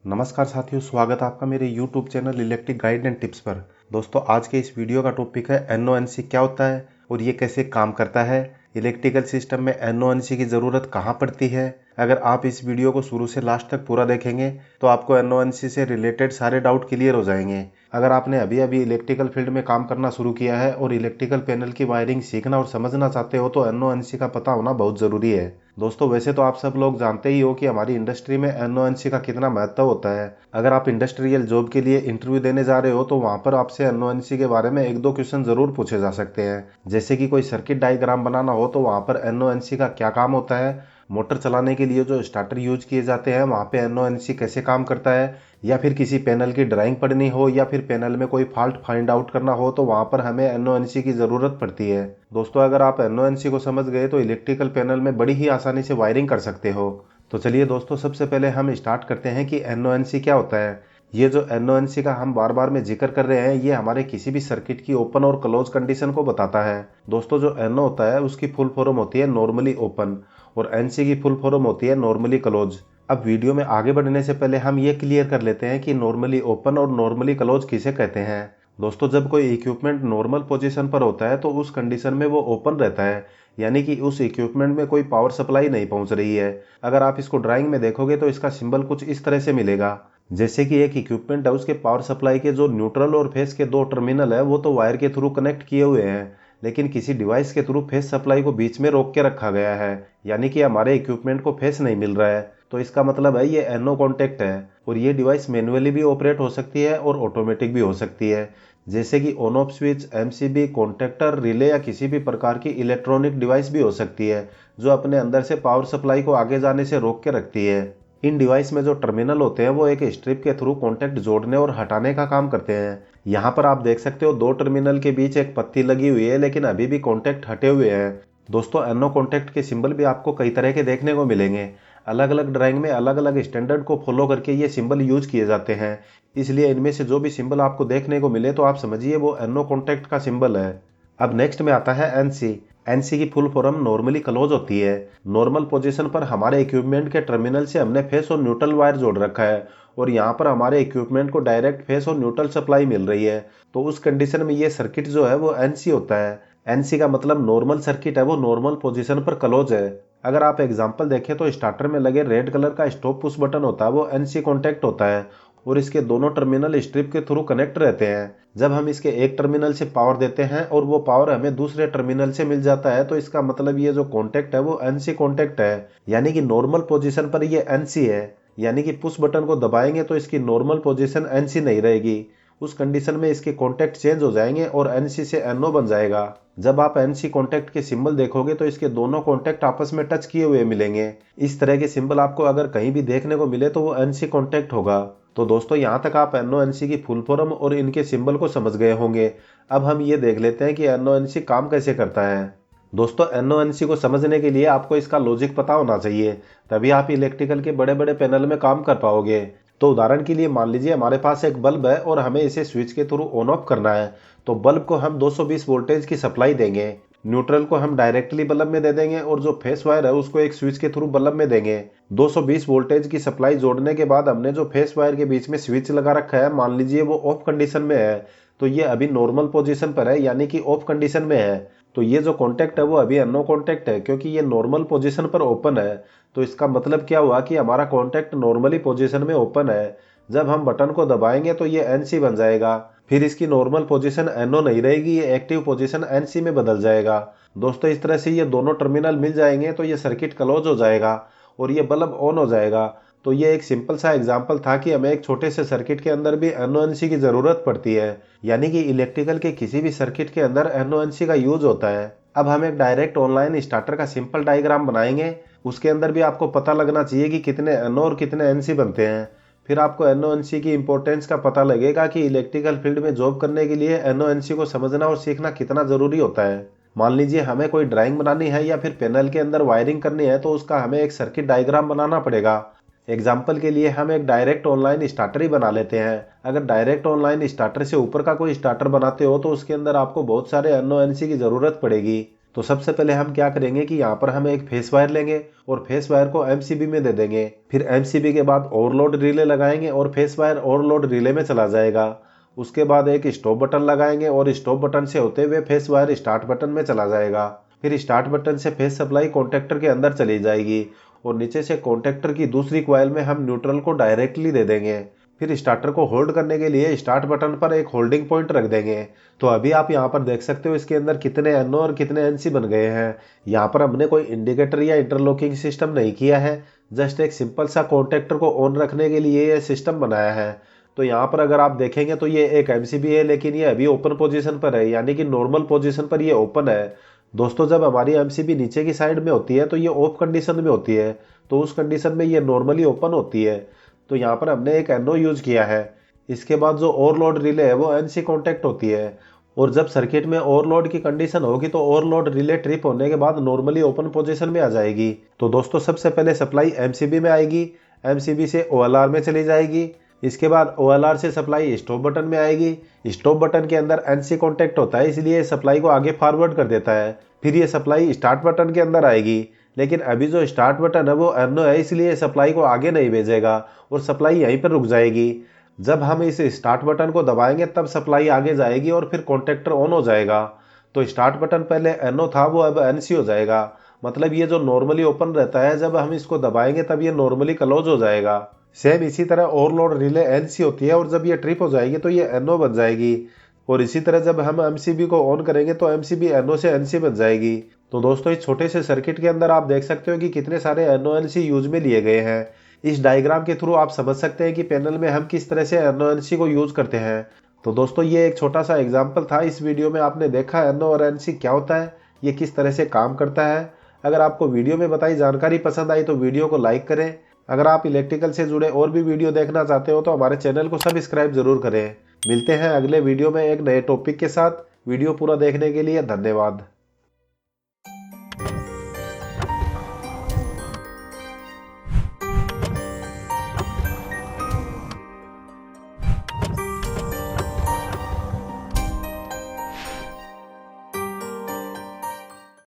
नमस्कार साथियों, स्वागत है आपका मेरे YouTube channel electric guide and tips पर। दोस्तों, आज के इस वीडियो का टॉपिक है NONC क्या होता है और ये कैसे काम करता है। इलेक्ट्रिकल सिस्टम में NONC की ज़रूरत कहाँ पड़ती है। अगर आप इस वीडियो को शुरू से लास्ट तक पूरा देखेंगे तो आपको NONC से रिलेटेड सारे डाउट क्लियर हो जाएंगे। अगर आपने अभी अभी इलेक्ट्रिकल फील्ड में काम करना शुरू किया है और इलेक्ट्रिकल पैनल की वायरिंग सीखना और समझना चाहते हो तो NONC का पता होना बहुत ज़रूरी है। दोस्तों, वैसे तो आप सब लोग जानते ही हो कि हमारी इंडस्ट्री में NONC का कितना महत्व होता है। अगर आप इंडस्ट्रियल जॉब के लिए इंटरव्यू देने जा रहे हो तो वहां पर आपसे NONC के बारे में एक दो क्वेश्चन जरूर पूछे जा सकते हैं। जैसे कि कोई सर्किट डायग्राम बनाना हो तो वहां पर NONC का क्या काम होता है, मोटर चलाने के लिए जो स्टार्टर यूज किए जाते हैं वहां पे NONC कैसे काम करता है, या फिर किसी पैनल की ड्राइंग पढ़नी हो या फिर पैनल में कोई फॉल्ट फाइंड आउट करना हो तो वहां पर हमें NONC की ज़रूरत पड़ती है। दोस्तों, अगर आप NONC को समझ गए तो इलेक्ट्रिकल पैनल में बड़ी ही आसानी से वायरिंग कर सकते हो। तो चलिए दोस्तों, सबसे पहले हम स्टार्ट करते हैं कि NONC क्या होता है। ये जो NONC का हम बार बार में जिक्र कर रहे हैं, ये हमारे किसी भी सर्किट की ओपन और क्लोज कंडीशन को बताता है। दोस्तों, जो NO होता है उसकी फुल फॉर्म होती है नॉर्मली ओपन और NC की फुल फॉर्म होती है नॉर्मली क्लोज। अब वीडियो में आगे बढ़ने से पहले हम ये क्लियर कर लेते हैं कि नॉर्मली ओपन और नॉर्मली क्लोज किसे कहते हैं। दोस्तों, जब कोई इक्विपमेंट नॉर्मल पोजीशन पर होता है तो उस कंडीशन में वो ओपन रहता है, यानी कि उस इक्विपमेंट में कोई पावर सप्लाई नहीं पहुंच रही है। अगर आप इसको ड्राइंग में देखोगे तो इसका सिंबल कुछ इस तरह से मिलेगा। जैसे कि एक इक्विपमेंट है, उसके पावर सप्लाई के जो न्यूट्रल और फेस के दो टर्मिनल है वो तो वायर के थ्रू कनेक्ट किए हुए हैं, लेकिन किसी डिवाइस के थ्रू फेस सप्लाई को बीच में रोक के रखा गया है, यानी कि हमारे इक्विपमेंट को फेस नहीं मिल रहा है। तो इसका मतलब है ये NO कॉन्टेक्ट है और ये डिवाइस मैन्युअली भी ऑपरेट हो सकती है और ऑटोमेटिक भी हो सकती है, जैसे कि on off switch, MCB, contactor, relay या किसी भी प्रकार की इलेक्ट्रॉनिक डिवाइस भी हो सकती है जो अपने अंदर से पावर सप्लाई को आगे जाने से रोक के रखती है। इन डिवाइस में जो टर्मिनल होते हैं वो एक स्ट्रिप के थ्रू कॉन्टेक्ट जोड़ने और हटाने का काम करते हैं। यहाँ पर आप देख सकते हो दो टर्मिनल के बीच एक पत्ती लगी हुई है, लेकिन अभी भी कॉन्टेक्ट हटे हुए हैं। दोस्तों, NO कॉन्टेक्ट के सिंबल भी आपको कई तरह के देखने को मिलेंगे। अलग अलग ड्राइंग में अलग अलग स्टैंडर्ड को फॉलो करके ये सिंबल यूज किए जाते हैं, इसलिए इनमें से जो भी सिंबल आपको देखने को मिले तो आप समझिए वो NO कॉन्टेक्ट का सिंबल है। अब नेक्स्ट में आता है NC। NC की फुल फॉर्म नॉर्मली क्लोज होती है। नॉर्मल पोजीशन पर हमारे इक्विपमेंट के टर्मिनल से हमने फेस और न्यूट्रल वायर जोड़ रखा है और यहाँ पर हमारे इक्विपमेंट को डायरेक्ट फेस और न्यूट्रल सप्लाई मिल रही है, तो उस कंडीशन में ये सर्किट जो है वो NC होता है। NC का मतलब नॉर्मल सर्किट है, वो नॉर्मल पोजीशन पर क्लोज है। अगर आप एग्जांपल देखें तो स्टार्टर में लगे रेड कलर का स्टॉप पुश बटन होता है वो NC कॉन्टेक्ट होता है और इसके दोनों टर्मिनल स्ट्रिप के थ्रू कनेक्ट रहते हैं। जब हम इसके एक टर्मिनल से पावर देते हैं और वो पावर हमें दूसरे टर्मिनल से मिल जाता है तो इसका मतलब ये जो कॉन्टेक्ट है वो NC कॉन्टेक्ट है, यानी कि नॉर्मल पोजीशन पर ये NC है। यानी कि पुश बटन को दबाएंगे तो इसकी नॉर्मल पोजीशन NC नहीं रहेगी, उस कंडीशन में इसके कॉन्टेक्ट चेंज हो जाएंगे और NC से NO बन जाएगा। जब आप NC कॉन्टेक्ट के सिंबल देखोगे तो इसके दोनों कॉन्टेक्ट आपस में टच किए हुए मिलेंगे। इस तरह के सिंबल आपको अगर कहीं भी देखने को मिले तो वो NC कॉन्टेक्ट होगा। तो दोस्तों, यहाँ तक आप NONC की फुल फॉर्म और इनके सिंबल को समझ गए होंगे। अब हम ये देख लेते हैं कि NONC काम कैसे करता है। दोस्तों, NONC को समझने के लिए आपको इसका लॉजिक पता होना चाहिए, तभी आप इलेक्ट्रिकल के बड़े बड़े पैनल में काम कर पाओगे। तो उदाहरण के लिए मान लीजिए हमारे पास एक बल्ब है और हमें इसे स्विच के थ्रू ऑन ऑफ करना है। तो बल्ब को हम 220 वोल्टेज की सप्लाई देंगे, न्यूट्रल को हम डायरेक्टली बल्ब में दे देंगे और जो फेस वायर है उसको एक स्विच के थ्रू बल्ब में देंगे। 220 वोल्टेज की सप्लाई जोड़ने के बाद हमने जो फेस वायर के बीच में स्विच लगा रखा है, मान लीजिए वो ऑफ कंडीशन में है, तो ये अभी नॉर्मल पोजीशन पर है, यानी कि ऑफ कंडीशन में है। तो ये जो कॉन्टेक्ट है वो अभी NO कॉन्टेक्ट है, क्योंकि ये नॉर्मल पोजीशन पर ओपन है। तो इसका मतलब क्या हुआ कि हमारा कॉन्टेक्ट नॉर्मली पोजीशन में ओपन है। जब हम बटन को दबाएंगे तो ये NC बन जाएगा, फिर इसकी नॉर्मल पोजीशन NO नहीं रहेगी, ये एक्टिव पोजीशन NC में बदल जाएगा। दोस्तों, इस तरह से ये दोनों टर्मिनल मिल जाएंगे तो ये सर्किट क्लोज हो जाएगा और ये बल्ब ऑन हो जाएगा। तो ये एक सिंपल सा एग्जांपल था कि हमें एक छोटे से सर्किट के अंदर भी NONC की जरूरत पड़ती है, यानी कि इलेक्ट्रिकल के किसी भी सर्किट के अंदर NONC का यूज होता है। अब हम एक डायरेक्ट ऑनलाइन स्टार्टर का सिंपल डायग्राम बनाएंगे, उसके अंदर भी आपको पता लगना चाहिए कि कितने NO और कितने NC बनते हैं। फिर आपको NONC की इंपॉर्टेंस का पता लगेगा कि इलेक्ट्रिकल फील्ड में जॉब करने के लिए NONC को समझना और सीखना कितना जरूरी होता है। मान लीजिए हमें कोई ड्राइंग बनानी है या फिर पैनल के अंदर वायरिंग करनी है तो उसका हमें एक सर्किट डायग्राम बनाना पड़ेगा। एग्जाम्पल के लिए हम एक डायरेक्ट ऑनलाइन स्टार्टर ही बना लेते हैं। अगर डायरेक्ट ऑनलाइन स्टार्टर से ऊपर का कोई स्टार्टर बनाते हो तो उसके अंदर आपको बहुत सारे NONC की जरूरत पड़ेगी। तो सबसे पहले हम क्या करेंगे कि यहाँ पर हम एक फेस वायर लेंगे और फेस वायर को एमसीबी में दे देंगे। फिर एमसीबी के बाद ओवरलोड रिले लगाएंगे और फेस वायर ओवरलोड रिले में चला जाएगा। उसके बाद एक स्टॉप बटन लगाएंगे और स्टॉप बटन से होते हुए फेस वायर स्टार्ट बटन में चला जाएगा। फिर स्टार्ट बटन से फेस सप्लाई कॉन्टेक्टर के अंदर चली जाएगी और नीचे से कॉन्टेक्टर की दूसरी कॉइल में हम न्यूट्रल को डायरेक्टली दे देंगे। फिर स्टार्टर को होल्ड करने के लिए स्टार्ट बटन पर एक होल्डिंग पॉइंट रख देंगे। तो अभी आप यहाँ पर देख सकते हो इसके अंदर कितने एनओ और कितने एनसी बन गए हैं। यहाँ पर हमने कोई इंडिकेटर या इंटरलॉकिंग सिस्टम नहीं किया है, जस्ट एक सिंपल सा कॉन्टेक्टर को ऑन रखने के लिए ये सिस्टम बनाया है। तो यहाँ पर अगर आप देखेंगे तो ये एक एमसीबी है, लेकिन ये अभी ओपन पोजीशन पर है, यानी कि नॉर्मल पोजीशन पर ये ओपन है। दोस्तों जब हमारी एमसीबी नीचे की साइड में होती है तो ये ऑफ कंडीशन में होती है, तो उस कंडीशन में ये नॉर्मली ओपन होती है। तो यहाँ पर हमने एक एनओ यूज किया है। इसके बाद जो ओवरलोड रिले है वो एनसी कॉन्टेक्ट होती है, और जब सर्किट में ओवरलोड की कंडीशन होगी तो ओवरलोड रिले ट्रिप होने के बाद नॉर्मली ओपन पोजीशन में आ जाएगी। तो दोस्तों सबसे पहले सप्लाई एमसीबी में आएगी, एमसीबी से ओएलआर में चली जाएगी। इसके बाद ओएलआर से सप्लाई स्टॉप बटन में आएगी। स्टॉप बटन के अंदर एनसी कॉन्टेक्ट होता है, इसलिए सप्लाई को आगे फॉरवर्ड कर देता है। फिर ये सप्लाई स्टार्ट बटन के अंदर आएगी, लेकिन अभी जो स्टार्ट बटन है वो एनओ है, इसलिए सप्लाई को आगे नहीं भेजेगा और सप्लाई यहीं पर रुक जाएगी। जब हम इस स्टार्ट बटन को दबाएंगे तब सप्लाई आगे जाएगी और फिर कॉन्टेक्टर ऑन हो जाएगा। तो स्टार्ट बटन पहले एनओ था वो अब एनसी हो जाएगा, मतलब ये जो नॉर्मली ओपन रहता है जब हम इसको दबाएंगे तब ये नॉर्मली क्लोज हो जाएगा। सेम इसी तरह ओवरलोड रिले एनसी होती है और जब ये ट्रिप हो जाएगी तो ये एनओ बन जाएगी, और इसी तरह जब हम एमसीबी को ऑन करेंगे तो एमसीबी एनओ से एनसी बन जाएगी। तो दोस्तों इस छोटे से सर्किट के अंदर आप देख सकते हो कि कितने सारे एनओ एनसी यूज में लिए गए हैं। इस डायग्राम के थ्रू आप समझ सकते हैं कि पैनल में हम किस तरह से एनओ एनसी को यूज करते हैं। तो दोस्तों ये एक छोटा सा एग्जाम्पल था। इस वीडियो में आपने देखा एनओ और एनसी क्या होता है, ये किस तरह से काम करता है। अगर आपको वीडियो में बताई जानकारी पसंद आई तो वीडियो को लाइक करें। अगर आप इलेक्ट्रिकल से जुड़े और भी वीडियो देखना चाहते हो तो हमारे चैनल को सब्सक्राइब जरूर करें। मिलते हैं अगले वीडियो में एक नए टॉपिक के साथ। वीडियो पूरा देखने के लिए धन्यवाद।